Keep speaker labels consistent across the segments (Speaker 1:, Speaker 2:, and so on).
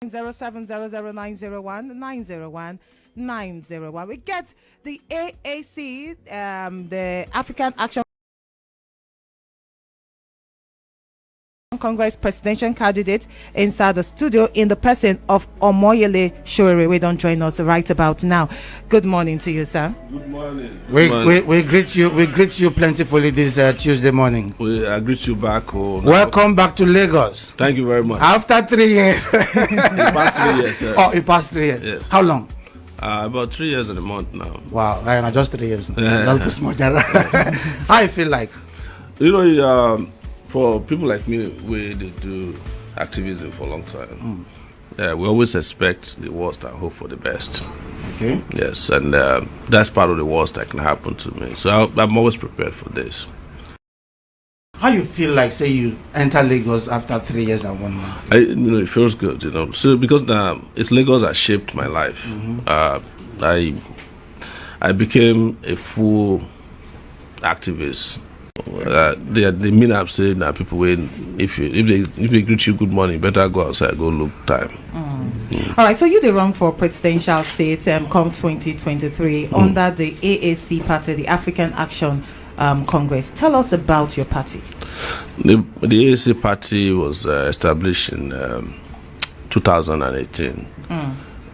Speaker 1: 0700901901901. We get the AAC, the African Action Congress presidential candidate inside the studio in the person of Omoyele Sowore. We don't join us right about now. Good morning to you, sir.
Speaker 2: Good morning.
Speaker 3: We greet you plentifully this Tuesday morning.
Speaker 2: I greet you back.
Speaker 3: Welcome back to Lagos.
Speaker 2: Thank you very much.
Speaker 3: After 3 years.
Speaker 2: It passed 3 years, sir.
Speaker 3: Oh, it passed 3 years.
Speaker 2: Yes.
Speaker 3: How long?
Speaker 2: About 3 years and a month now.
Speaker 3: Wow, not just 3 years. That's small. How I feel like?
Speaker 2: You know, for people like me, we do activism for a long time. We always expect the worst and hope for the best.
Speaker 3: Okay.
Speaker 2: Yes, and that's part of the worst that can happen to me. So I'm always prepared for this.
Speaker 3: How you feel like, say, you enter Lagos after 3 years and 1 month?
Speaker 2: It feels good, So because it's Lagos that shaped my life. I became a full activist. The mean I'm saying that people if they greet you good morning, better go outside, go look time.
Speaker 1: All right, so you the run for presidential seat come 2023 under the AAC party, the African Action Congress. Tell us about your party.
Speaker 2: The AAC party was established in 2018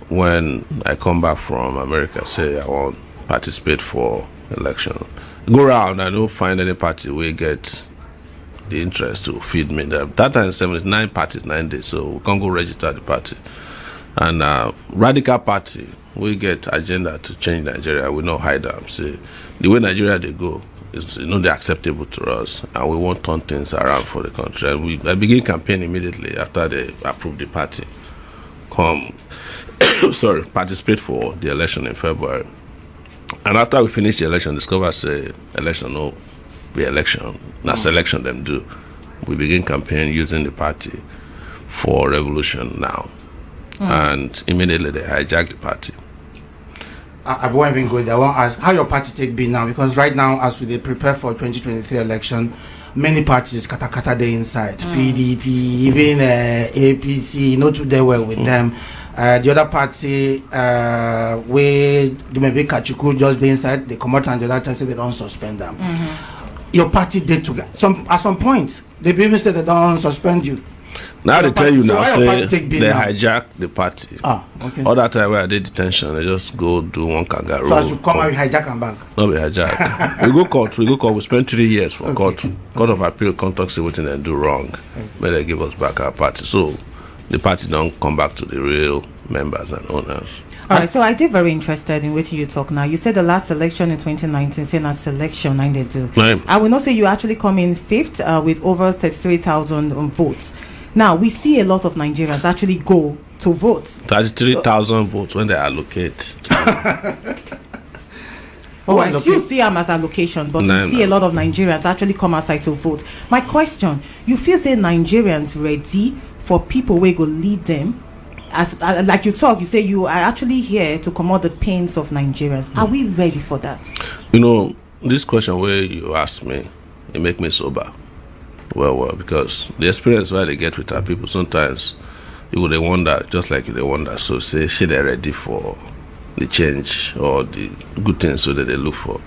Speaker 2: when I come back from America. Say I want to participate for election. Go around, I don't find any party where get the interest to feed me. That time 79 parties 9 days, so we can't go register the party. And Radical Party, we get agenda to change Nigeria. We not hide them. See, the way Nigeria they go is they're acceptable to us, and we want to turn things around for the country. And I begin campaign immediately after they approve the party. Participate for the election in February. And after we finish the election, discover say election no be election. Now selection them do. We begin campaign using the party for revolution now. And immediately they hijack the party.
Speaker 3: I won't even go there. I want to ask how your party take be now, because right now as we prepare for 2023 election, many parties kata they inside. PDP, even APC, not too there well with them. The other party, where they may be Kachuku just the inside, they come out and the other time say they don't suspend them. Your party did together. At some point, they even say they don't suspend you.
Speaker 2: Now they tell you now, say they
Speaker 3: now?
Speaker 2: hijack the party.
Speaker 3: Okay.
Speaker 2: All that time where I did detention, they just go do one kangaroo.
Speaker 3: So as you come out, you hijack and back?
Speaker 2: No, we hijack. We go court. We spend 3 years for court. Court of appeal, contact see what they do wrong. But they give us back our party. So the party don't come back to the real members and owners.
Speaker 1: All right, so I did very interested in what you talk now. You said the last election in 2019, saying a selection, and they do. I will not say you actually come in fifth with over 33,000 votes. Now, we see a lot of Nigerians actually go to vote.
Speaker 2: 33,000 votes when they allocate.
Speaker 1: You see them as allocation, but you see a lot of Nigerians actually come outside to vote. My question, you feel say Nigerians ready for people where go lead them? As like you talk, you say you are actually here to come out the pains of Nigerians. Are we ready for that?
Speaker 2: This question where you ask me, it make me sober. Well, because the experience where they get with our people, sometimes they wonder, just like they wonder. So say, should they ready for the change or the good things so that they look for?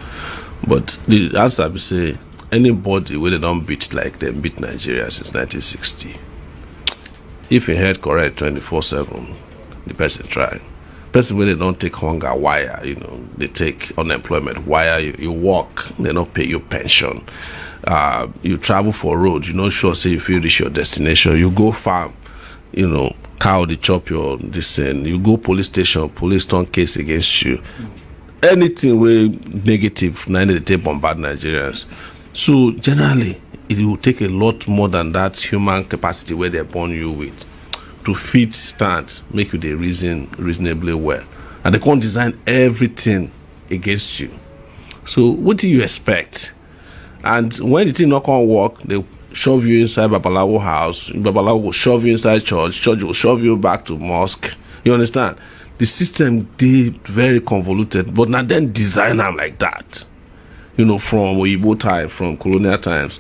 Speaker 2: But the answer be say, anybody where they don't beat like them beat Nigeria since 1960. If you heard correct 24/7, the person try. Person where they don't take hunger wire, they take unemployment wire. You work, they don't pay you pension. You travel for road, sure say if you reach your destination, you go farm, cow they chop your this thing. You go police station, police turn case against you. Anything where negative, they take bombard Nigerians. So generally, it will take a lot more than that human capacity where they're born you with to fit stand, make you the reason reasonably well. And they can't design everything against you. So what do you expect? And when the thing not gonna work, they shove you inside Babalawo house. Babalawo will shove you inside church. Church will shove you back to mosque. You understand? The system did very convoluted, but now then design them like that. From Oyibo time, from colonial times.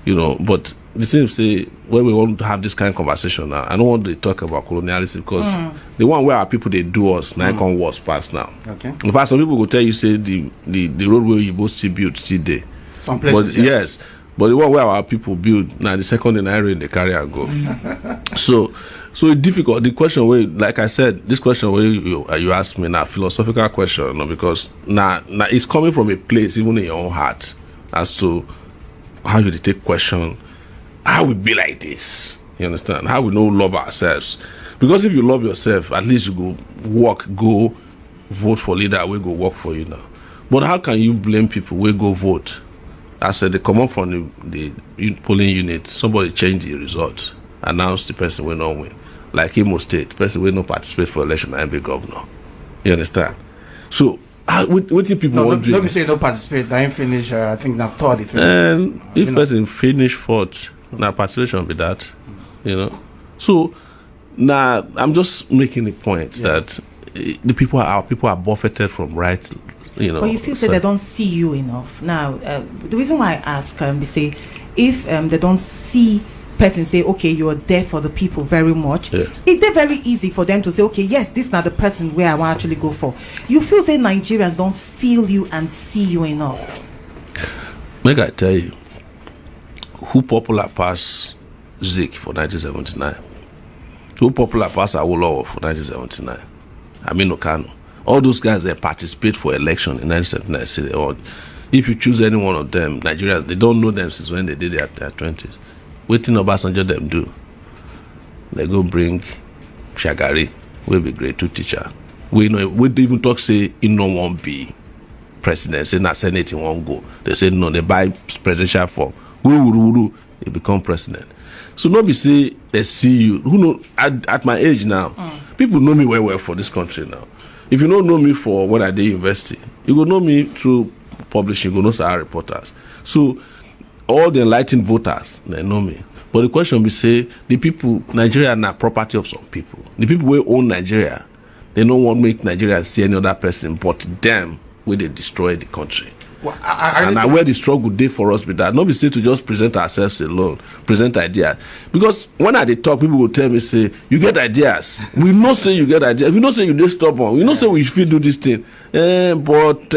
Speaker 2: But the thing say when we want to have this kind of conversation now, I don't want to talk about colonialism because the one where our people they do us now come worse past now.
Speaker 3: Okay.
Speaker 2: In fact, some people will tell you say the roadway you both still build still there.
Speaker 3: Some places,
Speaker 2: but yes, but the one where our people build now, the second in Ireland they carry and go. So it's difficult. The question where, like I said, this question where you ask me now, philosophical question, no, because now it's coming from a place even in your own heart as to how you take question. How we be like this? You understand? How we know love ourselves? Because if you love yourself, at least you go go vote for leader. We go work for you now. But how can you blame people? We go vote. I said they come up from the polling unit. Somebody change the result, announce the person will not win. Like Imo State, the person will not participate for election and be governor. You understand? So what do people want to do?
Speaker 3: Let me say don't participate. I ain't finish. I think I've thought it.
Speaker 2: And if person finish fourth. Now participation with that, you know. So now I'm just making the point that the people are buffeted from right, you know.
Speaker 1: But you feel that they don't see you enough. Now the reason why I ask, we say if they don't see person say, okay, you are there for the people very much, it's very easy for them to say, okay, yes, this is not the person where I want to actually go for. You feel say Nigerians don't feel you and see you enough.
Speaker 2: Make I tell you. Who popular pass Zik for 1979? Who popular pass Awolowo for 1979? Aminu Kano. All those guys that participate for election in 1979. Or if you choose any one of them, Nigerians, they don't know them since when they did their 20s. Waiting Obasanjo them do. They go bring Shagari, will be grade 2 teacher. We even talk say he no won't be president, say na Senate he won't go. They say no, they buy presidential form. Wuru, they become president. So nobody say they see you. Who know at my age now, people know me well for this country now. If you don't know me for when I did university, you go know me through publishing, you go know our reporters. So all the enlightened voters, they know me. But the question be say the people, Nigeria na property of some people. The people who own Nigeria, they don't want to make Nigeria see any other person but them where they destroy the country. Well, and where the struggle day for us with that. Not be say to just present ourselves alone, present ideas. Because when I talk, people will tell me, say, you get ideas. We know say you get ideas. We know say you dey stubborn. We know say we should do this thing. But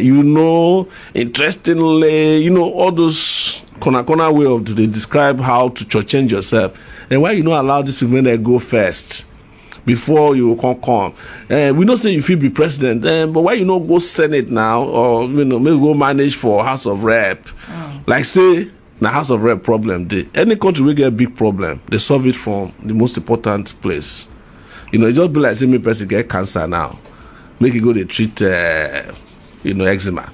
Speaker 2: you know, interestingly, you know, all those corner way of they describe how to change yourself. And why you not allow these people when they go first? Before you can come. We don't say you feel be president, but why you not go Senate now, or you know, maybe go manage for House of Rep? Like say, the House of Rep problem day. Any country will get a big problem, they solve it from the most important place. You know, it just be like say me person get cancer now. Make you go to treat eczema.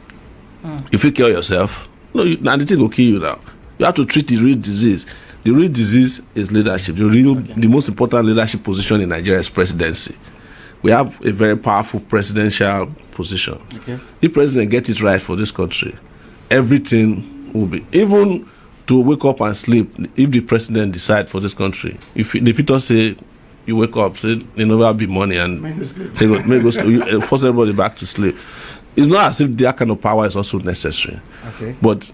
Speaker 2: If you kill yourself, no, now the thing will kill you now. You have to treat the real disease. The real disease is leadership. The most important leadership position in Nigeria is presidency. We have a very powerful presidential position. Okay. If president gets it right for this country, everything will be, even to wake up and sleep, if the president decide for this country, if it say you wake up, say there never be money and they go force everybody back to sleep. It's not as if that kind of power is also necessary. Okay. But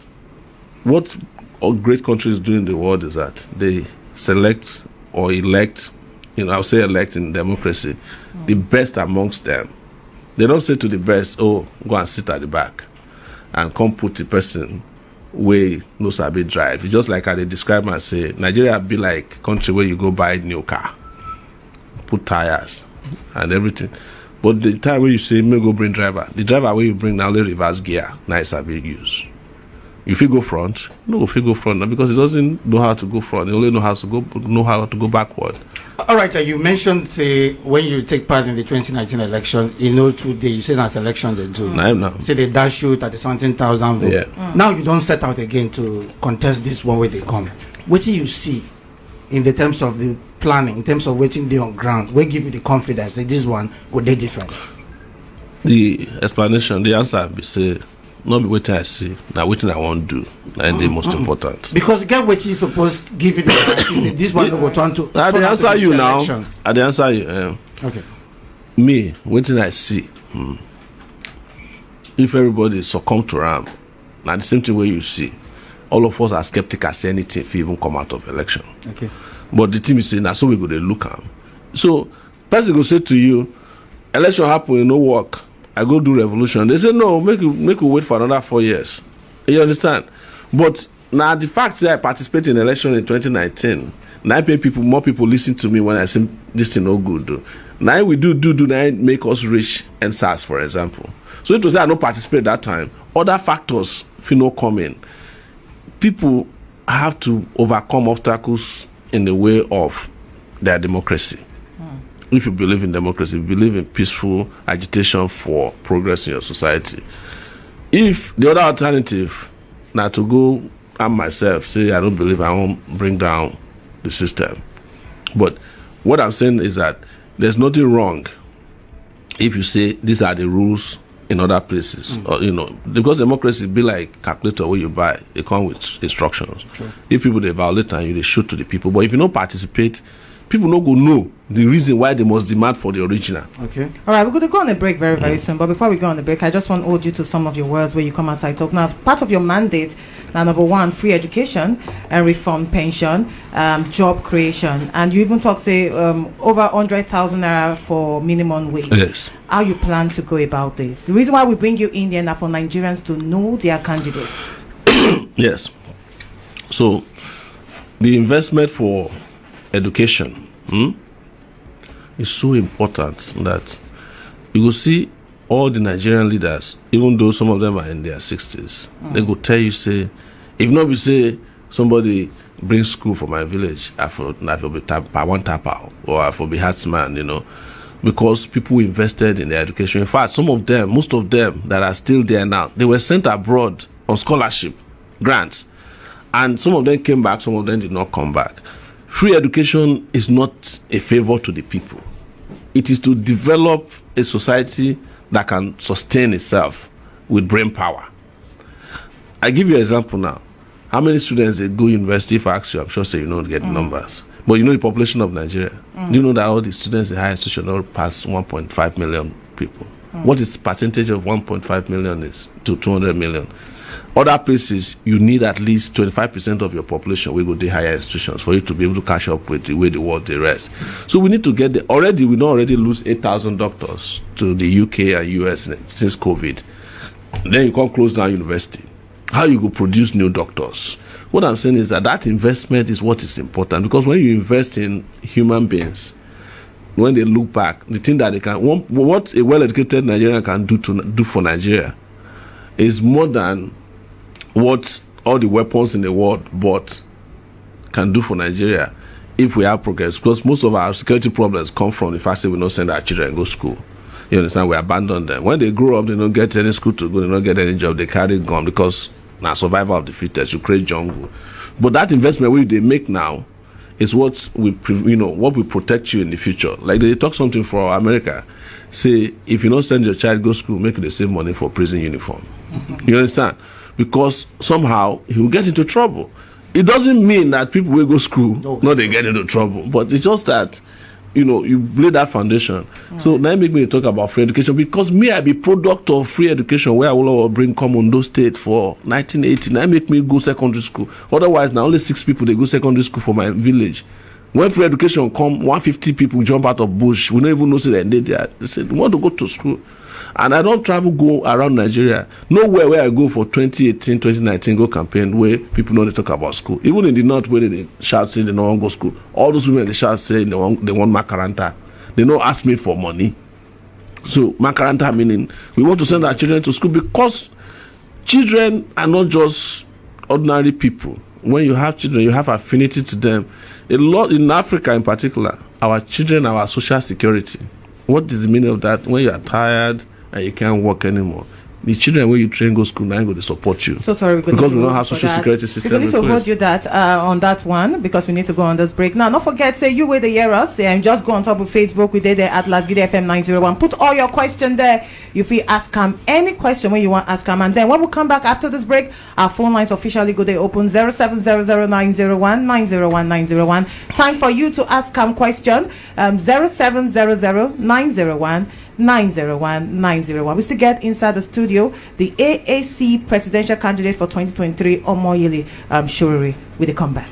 Speaker 2: what all great countries do in the world is that they select or elect, I'll say elect in democracy, the best amongst them. They don't say to the best, oh, go and sit at the back and come put the person where no sabi drive. It's just like how they describe and say, Nigeria be like country where you go buy a new car, put tires and everything. But the time where you say, me go bring driver, the driver where you bring now only reverse gear, nice sabi use. If you go front, no, if you go front, because it doesn't know how to go front. It only know how to go backward.
Speaker 3: All right, you mentioned when you take part in the 2019 election, today you say that's election they do.
Speaker 2: No.
Speaker 3: Say they dash you 30,000 votes.
Speaker 2: Yeah.
Speaker 3: Now you don't set out again to contest this one where they come. What do you see in the terms of the planning, in terms of waiting there on ground? What give you the confidence that this one go day different?
Speaker 2: The explanation, the answer be say, not be waiting I see, now waiting I want to do. That's the most important.
Speaker 3: Because get what you supposed to give you the say this one will turn to.
Speaker 2: I the answer you now. I the answer you.
Speaker 3: Okay.
Speaker 2: Me waiting I see. If everybody succumb to ram, now the same thing where you see. all of us are skeptical say anything if even come out of election.
Speaker 3: Okay.
Speaker 2: But the team is saying, so we go to look at. So, person go say to you, election happen, no work. I go do revolution. They say, no, make you wait for another 4 years. You understand? But now the fact that I participate in election in 2019, now more people listen to me when I say this thing no good. Now we do now make us rich and SARS, for example. So it was that I don't participate that time. Other factors feel no come in. People have to overcome obstacles in the way of their democracy. If you believe in democracy, you believe in peaceful agitation for progress in your society. If the other alternative, now to go and myself say I don't believe, I won't bring down the system. But what I'm saying is that there's nothing wrong if you say these are the rules in other places, or because democracy be like calculator where you buy, they come with instructions. True. If people they violate and you they shoot to the people, but if you don't participate, people not go know the reason why they must demand for the original.
Speaker 3: Okay.
Speaker 1: All right, we're going to go on a break very soon. But before we go on the break, I just want to hold you to some of your words where you come outside talk. Now, part of your mandate, now, number one, free education and reform pension, job creation. And you even talk, say, over 100,000 naira for minimum wage.
Speaker 2: Yes.
Speaker 1: How you plan to go about this? The reason why we bring you in there now for Nigerians to know their candidates.
Speaker 2: Yes. So, the investment for education is so important that you will see all the Nigerian leaders, even though some of them are in their 60s, they go tell you, say, if not we say somebody brings school for my village, I will be one tapper or I will be herdsman, because people invested in their education. In fact, most of them that are still there now, they were sent abroad on scholarship, grants, and some of them came back, some of them did not come back. Free education is not a favor to the people. It is to develop a society that can sustain itself with brain power. I give you an example now. How many students they go university? If I ask you, I'm sure say you don't get the numbers. But the population of Nigeria. Do you know that all the students in higher institution don't pass 1.5 million people? What is percentage of 1.5 million is to 200 million? Other places, you need at least 25% of your population will go to higher institutions for you to be able to catch up with the way the world the rest. So we need to get there. We don't already lose 8,000 doctors to the UK and US since COVID. Then you can't close down university. How you go produce new doctors? What I'm saying is that investment is what is important, because when you invest in human beings, when they look back, the thing that they can, what a well-educated Nigerian can do for Nigeria is more than what all the weapons in the world bought can do for Nigeria if we have progress. Because most of our security problems come from the fact that we don't send our children to go to school. You understand? We abandon them. When they grow up, they don't get any school to go, they don't get any job, they carry gun, because now survival of the fittest, you create jungle. But that investment they make now is what will protect you in the future. Like they talk something for America. Say, if you don't send your child to go to school, make the same money for prison uniform. You understand? Because somehow he will get into trouble. It doesn't mean that people will go to school, they get into trouble. But it's just that, you lay that foundation. So now make me talk about free education, because I be product of free education where I will bring Commando State for 1980. Now make me go secondary school. Otherwise, now only 6 people, they go secondary school for my village. When free education come, 150 people jump out of bush. We don't even know they there. They said, we want to go to school. And I don't go around Nigeria. Nowhere where I go for 2018, 2019 go campaign where people know they talk about school. Even in the north where they shout say they don't want to go school. All those women they shout say they want makaranta. They don't ask me for money. So makaranta meaning we want to send our children to school, because children are not just ordinary people. When you have children, you have affinity to them. A lot in Africa in particular, our children are our social security. What is the meaning of that? When you are tired and you can't work anymore, the children when you train go school now go to support you.
Speaker 1: So sorry,
Speaker 2: because we don't have social security system.
Speaker 1: We need to hold you that on that one, because we need to go on this break. Now, don't forget, say you wait to hear us, and just go on top of Facebook. We did there at Lasgidi FM 901. Put all your question there. If we ask him any question when you want to ask him, and then when we come back after this break, our phone lines officially go there open 0700-901-901-901. Time for you to ask him question 0700-901-901. 901-901. We still get inside the studio the AAC presidential candidate for 2023, Omoyele Sowore. With a comeback.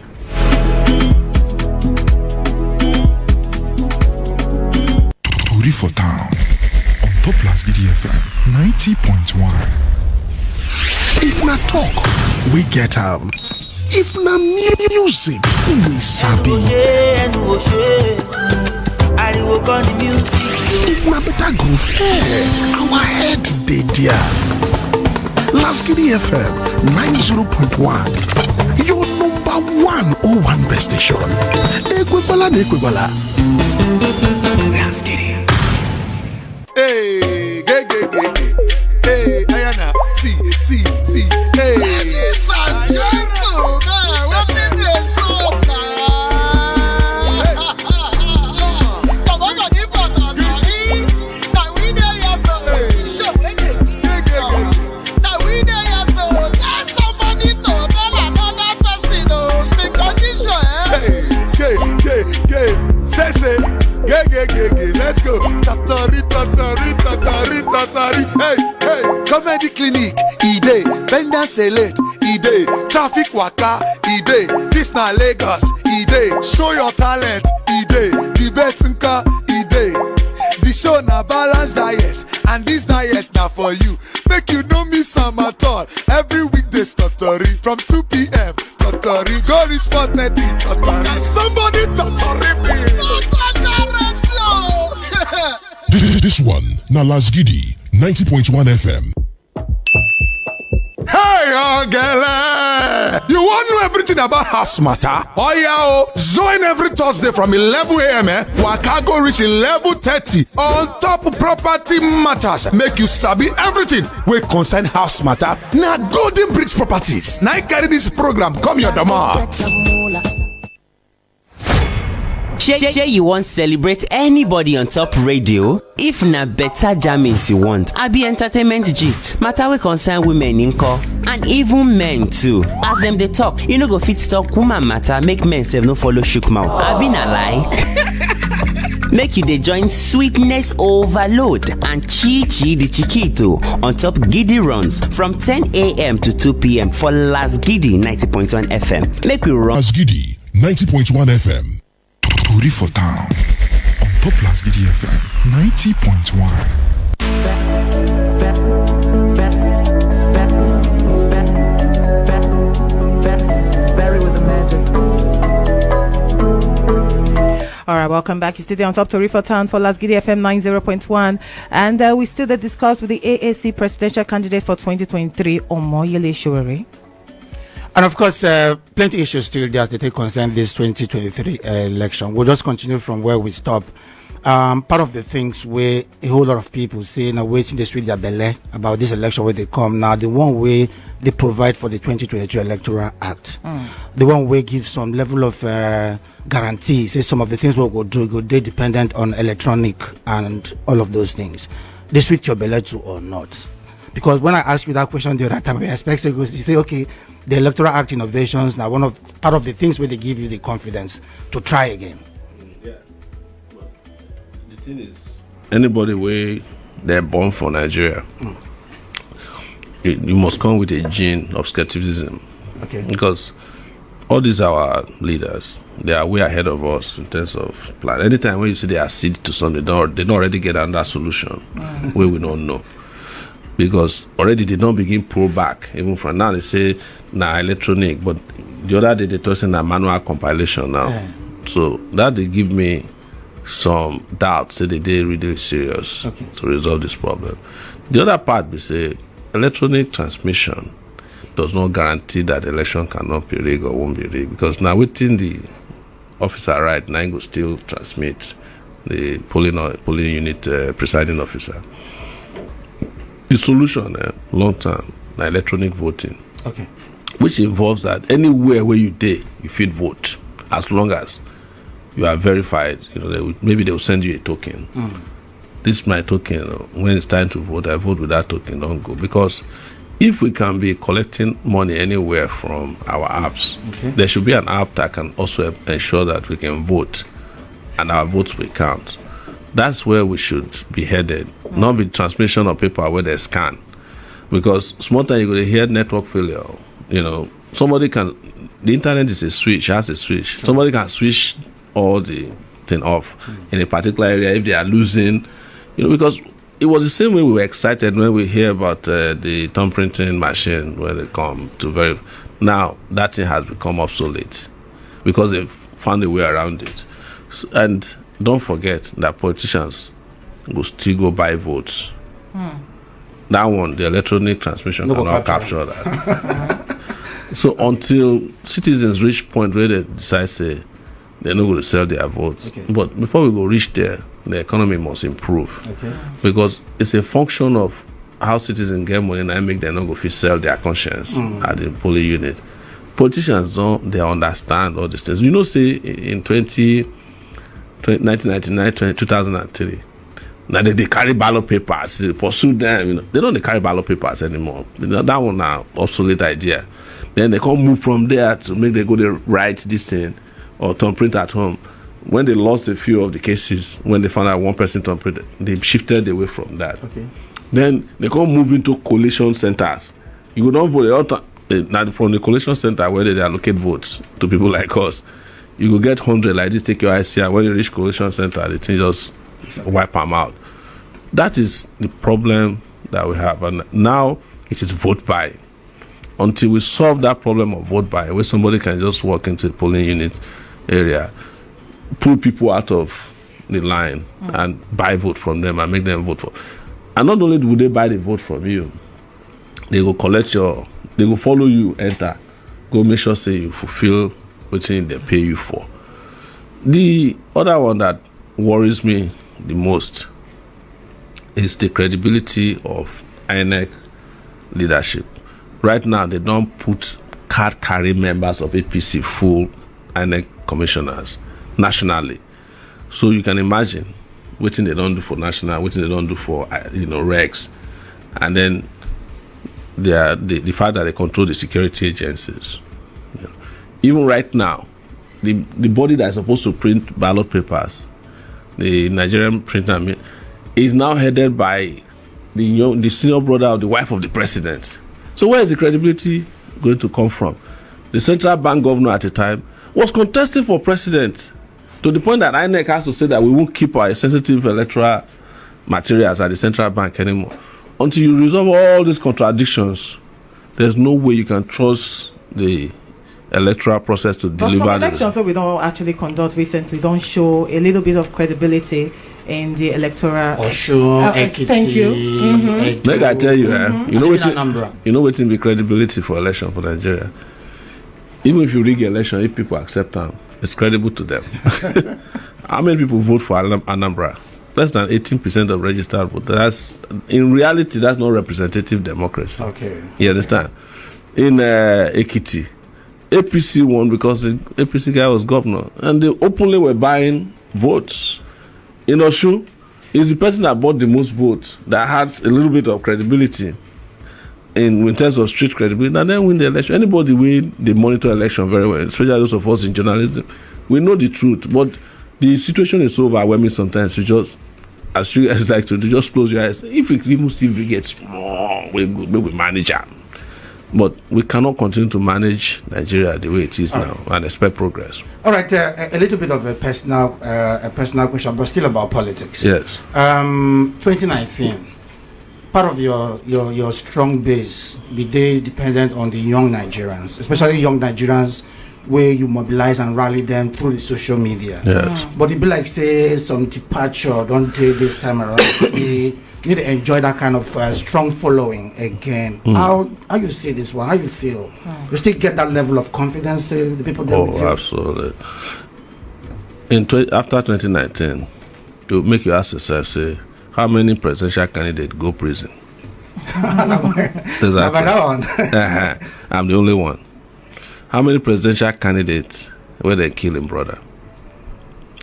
Speaker 4: Tori for town on top Lasgidi FM 90.1. If na talk, we get if na music, we sabi. If na better groove, our head dey there. Lasgidi FM 90.1, your number 101 best station. Ekwebala. Lasgidi.
Speaker 5: Hey, hey, Ayana, see, hey.
Speaker 6: Ladies and gentlemen, what did they say now? Come on, give us a story. Now we there, yes, so show where they be. Now we there, yes, so tell somebody to tell another person, because this show,
Speaker 5: Say, let's go. Tatari. Hey, comedy clinic, ide, benda select, ide, traffic waka, ide, this na Lagos, ide, show your talent, ide, debate nka, ide, the show na balanced diet, and this diet na for you, make you no miss am at all, every weekday tatari, from 2 p.m, tatari, go reach 4:30, tatari, somebody tatari me.
Speaker 4: This one, na Lasgidi 90.1 FM.
Speaker 5: Hey, girl! You want to know everything about house matter? Oh yeah, join every Thursday from 11 a.m. Waka go reach 11:30 on top property matters. Make you sabi everything we concern house matter. Now Golden Bricks Properties. Now I carry this program come your domain.
Speaker 7: Shey you wan celebrate anybody on top radio? If na better jammings you want, abi entertainment gist, matter wey concern women nko, and even men too. As them dey talk, you no go fit talk woman matter make men sef no follow shook mouth. Abi na lie? Make you dey join sweetness overload and chi the chiquito on top Giddy runs from 10 a.m. to 2 p.m. for Lasgidi 90.1 FM. Make we run
Speaker 4: Lasgidi 90.1 FM. Tori for town on top Lasgidi FM 90.1.
Speaker 1: All right, welcome back. You still there on top Tori for Town for Lasgidi FM 90.1. And we still discuss with the AAC presidential candidate for 2023, Omoyele Sowore.
Speaker 3: And of course, plenty issues still there as they take concern this 2023 election. We'll just continue from where we stop. Part of the things where a whole lot of people say now waiting they sweet their belly about this election where they come now, the one way they provide for the 2023 Electoral Act, the one way gives some level of guarantee, say some of the things we'll go do, they dependent on electronic and all of those things. They sweet your belly too or not? Because when I asked you that question the other time, I expect you say, okay, the Electoral Act innovations now part of the things where they give you the confidence to try again.
Speaker 2: Yeah, but the thing is, anybody where they're born for Nigeria, you must come with a gene of skepticism.
Speaker 3: Okay. Because
Speaker 2: all these our leaders, they are way ahead of us in terms of plan. Anytime when you say they accede to something, they don't already get another solution where we don't know. Because already they don't begin pull back. Even from now they say electronic, but the other day they talk in a manual compilation now. So that they give me some doubts that they're really serious to resolve this problem. The other part we say electronic transmission does not guarantee that election cannot be rigged or won't be rigged, because now within the officer right now go still transmit the polling unit presiding officer. The solution long term na electronic voting, which involves that anywhere where you fit vote as long as you are verified. Maybe they will send you a token. This is my token. When it's time to vote, I vote with that token. Don't go, because if we can be collecting money anywhere from our apps, there should be an app that can also ensure that we can vote and our votes will count. That's where we should be headed, not be transmission of paper where they scan. Because small time you're going to hear network failure. Somebody can, the internet is a switch, has a switch. Sure. Somebody can switch all the thing off in a particular area if they are losing, because it was the same way we were excited when we hear about the thumb printing machine when they come to verify. Now that thing has become obsolete because they've found a way around it. And don't forget that politicians will still go buy votes. That one, the electronic transmission cannot capture that. So until citizens reach point where they decide say they're not going to sell their votes. Okay. But before we go reach there, the economy must improve. Okay. Because it's a function of how citizens get money and make them not go sell their conscience at the polling unit. Politicians they understand all these things. Say in 1999, 2003, now they carry ballot papers, they pursue them. They don't carry ballot papers anymore. That one now obsolete idea. Then they can't move from there to make them go to write this thing or thumb print at home. When they lost a few of the cases, when they found out one person thumb print, they shifted away from that. Okay. Then they can't move into collation centers. You don't vote now from the collation center where they allocate votes to people like us. You go get 100 like this, take your IC, and when you reach collation center, the thing just wipe them out. That is the problem that we have. And now it is vote by. Until we solve that problem of vote by, where somebody can just walk into the polling unit area, pull people out of the line and buy vote from them and make them vote for. And not only will they buy the vote from you, they will they will follow you, enter, go make sure say you fulfill what they pay you for. The other one that worries me the most is the credibility of INEC leadership. Right now, they don't put card-carrying members of APC full INEC commissioners nationally. So you can imagine what they don't do for national, what they don't do for regs, and then the fact that they control the security agencies. Even right now, the body that is supposed to print ballot papers, the Nigerian printer, is now headed by the senior brother of the wife of the president. So where is the credibility going to come from? The central bank governor at the time was contesting for president to the point that INEC has to say that we won't keep our sensitive electoral materials at the central bank anymore. Until you resolve all these contradictions, there's no way you can trust the electoral process to deliver.
Speaker 1: But some elections that we don't actually conduct recently don't show a little bit of credibility in the electoral.
Speaker 3: Thank
Speaker 1: you.
Speaker 2: Like I tell you, you know what in the credibility for election for Nigeria. Even if you rig election, if people accept them, it's credible to them. How many people vote for Anambra? Less than 18% of registered voters. In reality, that's not representative democracy. Okay. You understand? In Ekiti, APC won because the APC guy was governor, and they openly were buying votes. In Osun, is the person that bought the most votes that had a little bit of credibility in terms of street credibility, and then win the election. Anybody they monitor election very well, especially those of us in journalism, we know the truth. But the situation is so overwhelming sometimes. You just, as you guys like to do, just close your eyes. If people still get small, we manage them. But we cannot continue to manage Nigeria the way it is now and expect progress.
Speaker 3: All right, a little bit of a personal question, but still about politics.
Speaker 2: Yes.
Speaker 3: 2019, part of your strong base, be they dependent on the young Nigerians, especially young Nigerians, where you mobilize and rally them through the social media.
Speaker 2: Yes.
Speaker 3: But it be like, say, some departure, don't take this time around. We need to enjoy that kind of strong following again. How you see this one? How you feel? You still get that level of confidence, the people there with you?
Speaker 2: Absolutely. After 2019, you make you ask yourself, say, how many presidential candidates go prison? Exactly. I'm the only one. How many presidential candidates where they kill him brother?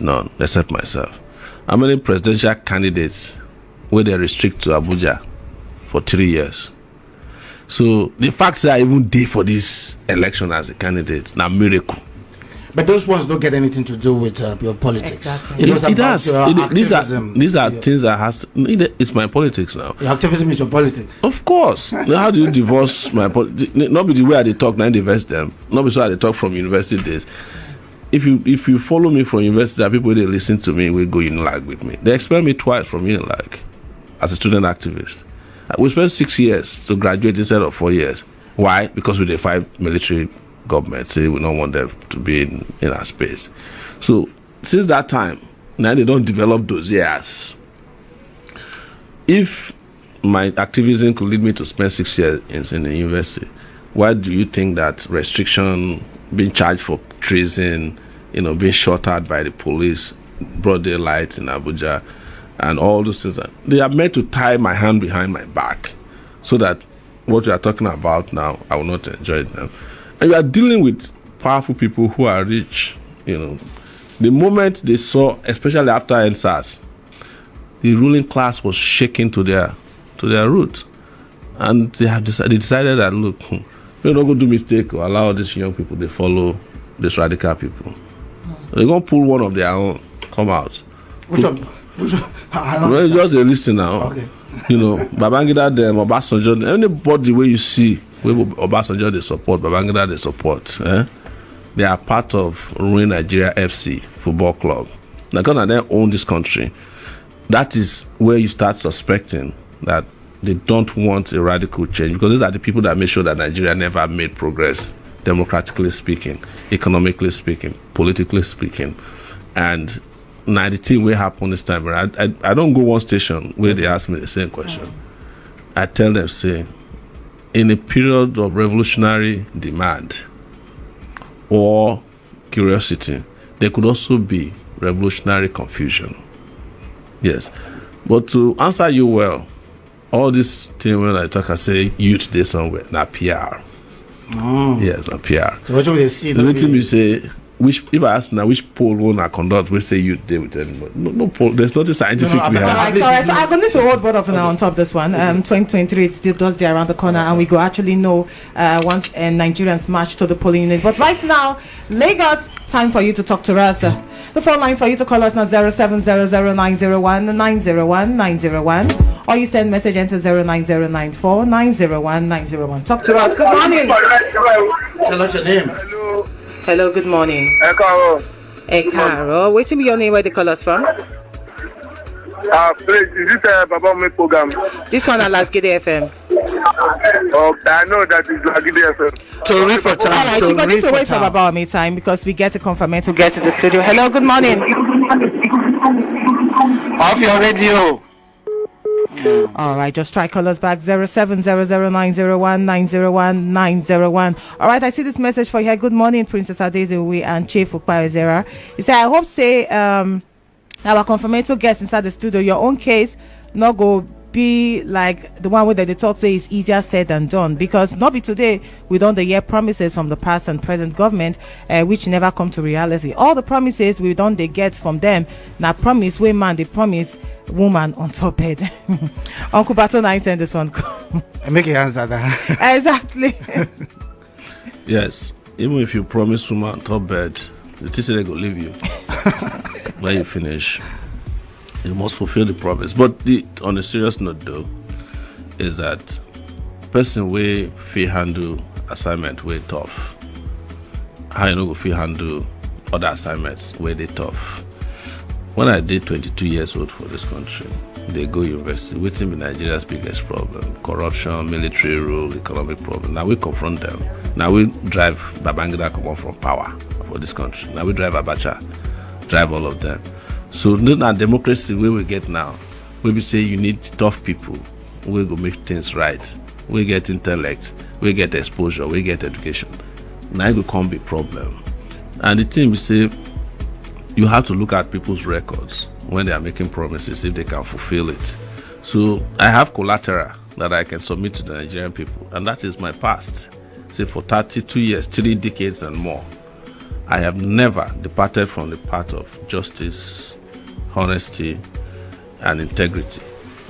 Speaker 2: None, except myself. How many presidential candidates where they restrict to Abuja for 3 years? So the fact that I even did for this election as a candidate, now miracle.
Speaker 3: But those ones don't get anything to do with your politics.
Speaker 1: Exactly.
Speaker 2: It does. These are
Speaker 3: Yeah.
Speaker 2: things that has. It's my politics now.
Speaker 3: Your activism is your politics.
Speaker 2: Of course. Now, how do you divorce my politics? Not be the way they talk, now they invest them. Not be so they talk from university days. If you follow me from university, there are people they listen to me, will go Unilag with me. They expelled me twice from Unilag as a student activist. We spent 6 years to graduate instead of 4 years. Why? Because we defied military government, say we don't want them to be in our space. So since that time, now they don't develop those years. If my activism could lead me to spend 6 years in the university, why do you think that restriction, being charged for treason, being shot at by the police, broad daylight in Abuja, and all those things, they are meant to tie my hand behind my back so that what you are talking about now, I will not enjoy them. And you are dealing with powerful people who are rich. The moment they saw, especially after NSAS, the ruling class was shaking to their roots, and they decided that look, we're not going to do mistake or allow these young people to follow these radical people. They're going to pull one of their own come out.
Speaker 3: Which one?
Speaker 2: Well, just a listen now.
Speaker 3: Okay.
Speaker 2: Babangida, them, Obasanjo, anybody where you see where Obasanjo they support, Babangida they support, they are part of Ruin Nigeria FC football club. They're gonna then own this country. That is where you start suspecting that they don't want a radical change, because these are the people that make sure that Nigeria never made progress, democratically speaking, economically speaking, politically speaking. And now the thing will happen this time. I don't go one station where they ask me the same question. I tell them, say, in a period of revolutionary demand or curiosity, there could also be revolutionary confusion. Yes. But to answer you well, all this thing when I talk, I say youth there somewhere, not PR. Yes, not PR.
Speaker 3: So what do they see?
Speaker 2: The thing you say, if I ask now which poll will I conduct, we say youth there with anybody. No poll. There's nothing scientific behind it.
Speaker 1: All right, so I'm going to hold both of them on top of this one. 2023, it still does there around the corner, and we go actually know once Nigerians march to the polling unit. But right now, Lagos, time for you to talk to us. The phone lines for you to call us now 0700901901, or you send message into 09094901901. Talk to us. Good morning.
Speaker 3: Tell us your name.
Speaker 1: Hello, good morning. Ekaro. Wait till me your name, where they call us from.
Speaker 8: Please, is this a Baba Me program?
Speaker 1: This one at Lasgidi FM.
Speaker 8: Okay, I know that is Lasgidi FM.
Speaker 3: To read for time.
Speaker 1: All right, you need to wait for Baba Me time because we get a confirmation guest in the studio. Hello, good morning.
Speaker 3: Off your radio.
Speaker 1: All right, just try call us back 0700901901. All right, I see this message for you. Good morning, Princess Adezewe and Chief Ukpaezera. He said, I hope say our confirmatory guest inside the studio, your own case not go be like the one where they talk say is easier said than done, because not be today we don't hear promises from the past and present government which never come to reality. All the promises we don't they get from them now promise way man, they promise woman on top bed. Uncle Baton, I send this one.
Speaker 3: I make you answer that.
Speaker 1: Exactly.
Speaker 2: Yes, even if you promise woman on top bed, the teacher they go leave you when you finish. You must fulfill the promise. But on a serious note, though, is that person way fee handle assignment way tough. How you know go fee handle other assignments way they tough. When I did 22 years old for this country, they go university. Waiting be Nigeria's biggest problem: corruption, military rule, economic problem. Now we confront them. Now we drive Babangida come on from power for this country. Now we drive Abacha, drive all of them. So not democracy where we get now. We say you need tough people. We go make things right. We get intellect. We get exposure. We get education. Now it will come be problem. And the thing we say, you have to look at people's records when they are making promises, if they can fulfill it. So I have collateral that I can submit to the Nigerian people, and that is my past. Say for 32 years, 3 decades and more, I have never departed from the path of justice, honesty, and integrity.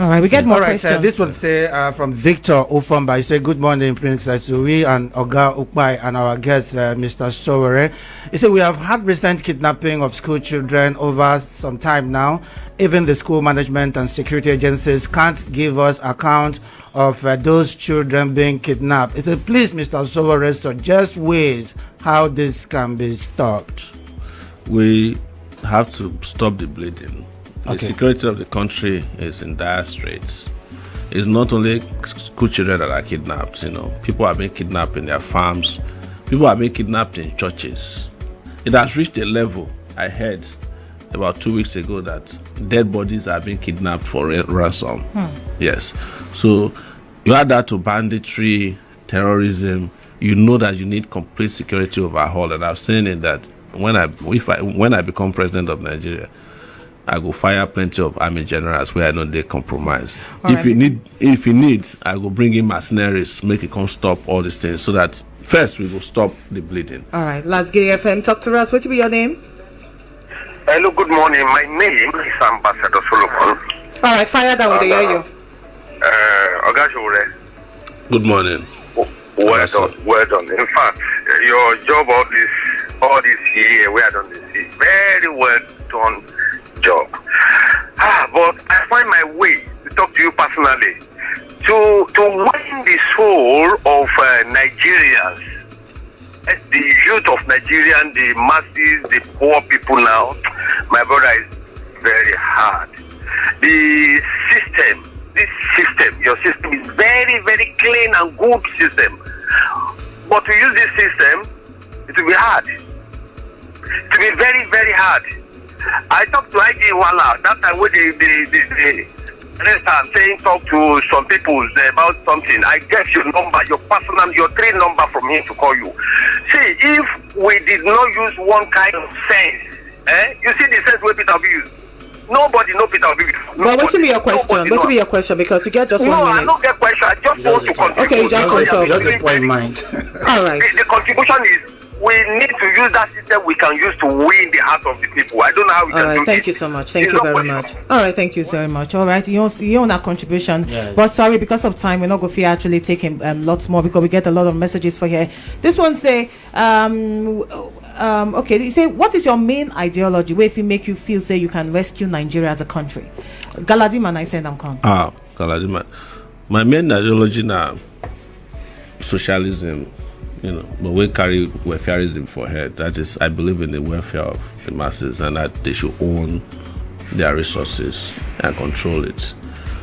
Speaker 1: All right, we get more
Speaker 3: All right,
Speaker 1: questions.
Speaker 3: this one say from Victor Ofamba. He said, "Good morning, Princess Uwi and Oga Ukpai and our guest, Mr. Sowore." He said, "We have had recent kidnapping of school children over some time now. Even the school management and security agencies can't give us account of those children being kidnapped." He said, "Please, Mr. Sowore, suggest ways how this can be stopped."
Speaker 2: We have to stop the bleeding. The
Speaker 3: Okay.
Speaker 2: security of the country is in dire straits. It's not only school children that are kidnapped, people are being kidnapped in their farms, people are being kidnapped in churches. It has reached a level, I heard about 2 weeks ago, that dead bodies are being kidnapped for ransom. Yes. So you add that to banditry, terrorism, you know that you need complete security overhaul. And I've seen it that when I become president of Nigeria, I go fire plenty of army generals where I know they compromise. If you need, I go bring in mercenaries, make it come stop all these things, so that first we will stop the bleeding.
Speaker 1: All right, Lasgidi FM, talk to us. What will be your name?
Speaker 8: Hello, good morning. My name is Ambassador Solomon.
Speaker 1: All right, fire down. They hear you.
Speaker 8: Oga Sowore.
Speaker 2: Good morning.
Speaker 8: Well done, well done. In fact, your job all this year, we are done this year. Very well done job. But I find my way to talk to you personally to win the soul of Nigerians, the youth of Nigerian, the masses, the poor people now. My brother, is very hard. Your system is very, very clean and good system. But to use this system, it will be hard. It will be very, very hard. I talked to IG Wala that time when the saying talk to some people about something. I get your number, your personal, your 3 number from him to call you. See, if we did not use one kind of sense, you see the sense where Peter use. Nobody know Peter Obi.
Speaker 1: Well, what will be your question? What will be your question? Because you get just 1 minute.
Speaker 8: No, I don't get question. I just want to contribute.
Speaker 1: Okay, you just want to.
Speaker 3: Just a point in mind.
Speaker 1: All right.
Speaker 8: The contribution is we need to use that system we can use to win the heart of the people. I don't know how we
Speaker 1: All
Speaker 8: can
Speaker 1: right,
Speaker 8: do
Speaker 1: thank
Speaker 8: it.
Speaker 1: you so much. Thank
Speaker 8: It's
Speaker 1: you
Speaker 8: not
Speaker 1: very
Speaker 8: possible.
Speaker 1: much. All right, thank you very much. All right, you own our contribution.
Speaker 3: Yes.
Speaker 1: But sorry, because of time, we're not going to actually take lots more because we get a lot of messages for here. This one say, okay, they say, what is your main ideology where if it make you feel say you can rescue Nigeria as a country? Galadima, I said I'm con.
Speaker 2: Galadima. My main ideology now, socialism, but we carry welfareism for head. That is, I believe in the welfare of the masses and that they should own their resources and control it.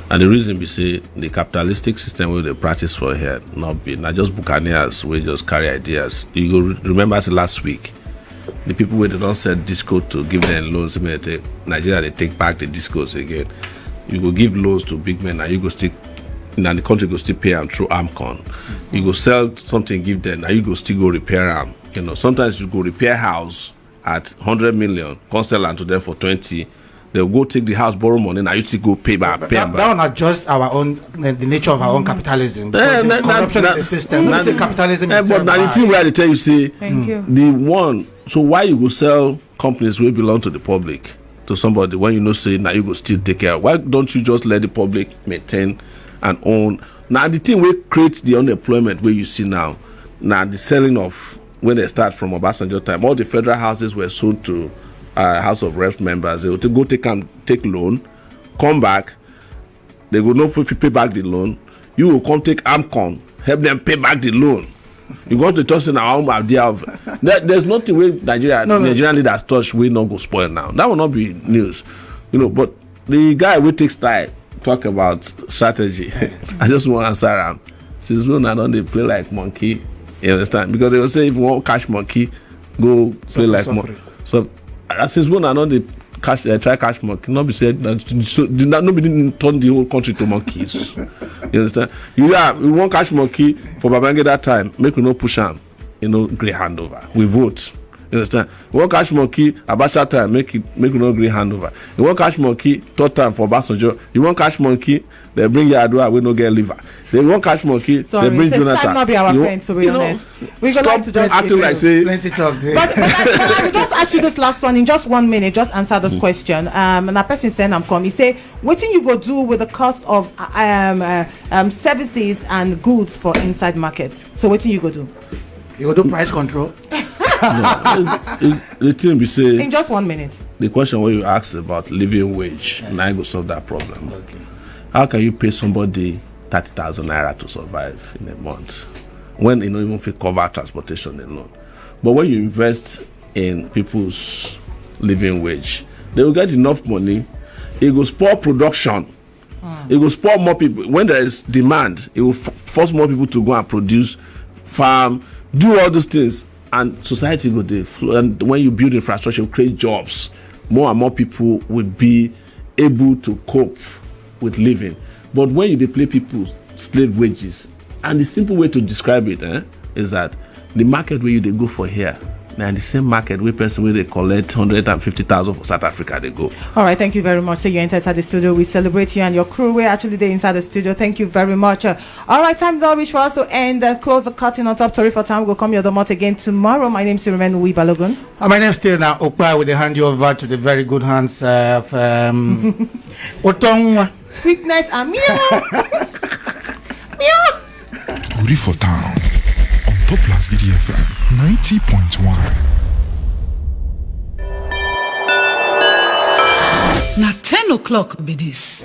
Speaker 2: And the reason we say the capitalistic system where they practice for here not just buccaneers, we just carry ideas. You go remember last week, the people where they don't sell disco to give them loans, Nigeria they take back the discos again. You go give loans to big men and you go still. And the country go still pay them through AmCon. You go sell something, give them, and you go still go repair them. Sometimes you go repair house at 100 million, come sell them to them for 20. They'll go take the house, borrow money, and you still go pay back.
Speaker 3: That will not just our own, the nature of our own capitalism. Because there's corruption in the system. The capitalism is
Speaker 2: but now the thing where they tell you, say,
Speaker 1: Thank you.
Speaker 2: the one, so why you go sell companies where belong to the public to somebody when you know say now you go still take care? Why don't you just let the public maintain and own? Now the thing will create the unemployment where you see now the selling of when they start from Obasanjo time, all the federal houses were sold to House of Reps members. They would go take loan, come back, they will not pay back the loan. You will come take AmCon, help them pay back the loan. You go to touch in our own idea of there's nothing where Nigerian leaders touch will not go spoil now. That will not be news, but the guy will take style talk about strategy. I just want to answer him. Since when I don't they play like monkey, you understand? Because they will say if you want cash monkey, go play like monkey. So since when I don't they try cash monkey, not be said that nobody turn the whole country to monkeys. You understand? We want cash monkey for Babangida that time. Make we no push him, grey hand over. We vote. You understand? You want cash monkey, Abacha time, make you no agree handover. You want cash monkey, third time for Basanjo. You want cash monkey, they bring you Adua, we no get liver. They want cash monkey, they bring Jonathan.
Speaker 1: Time not be our friend, to be honest. We
Speaker 2: stop
Speaker 1: like to just
Speaker 2: acting like say
Speaker 3: plenty talk there.
Speaker 1: But I will just ask you this last one in just 1 minute. Just answer this question. And a person saying I'm come. He say, what you go do with the cost of services and goods for inside markets? So what you go do?
Speaker 3: You go do price control.
Speaker 2: The thing we say
Speaker 1: in just 1 minute.
Speaker 2: The question where you asked about living wage, and I go solve that problem. Okay. How can you pay somebody 30,000 naira to survive in a month when you don't even fit cover transportation alone? But when you invest in people's living wage, they will get enough money. It will spur production. It will spur more people. When there is demand, it will force more people to go and produce, farm, do all those things. And society will flow. And when you build infrastructure, you create jobs. More and more people will be able to cope with living. But when you play people slave wages, and the simple way to describe it is that the market where you they go for here, and the same market where person where they collect 150,000 for South Africa they go. All
Speaker 1: right, thank you very much. So you enter inside the studio. We celebrate you and your crew. We're actually there inside the studio. Thank you very much. All right, time now reach for us to end. Close the curtain on top. Sorry for time. We'll come your domot again tomorrow. My name is Sirumen Uwi Balogun.
Speaker 3: My name is still now Okpa. With the hand you over to the very good hands of Otong.
Speaker 1: Sweetness and meow. Meow.
Speaker 4: Tori for town. On top Lasgidi FM 90.1.
Speaker 9: Now 10 o'clock be this.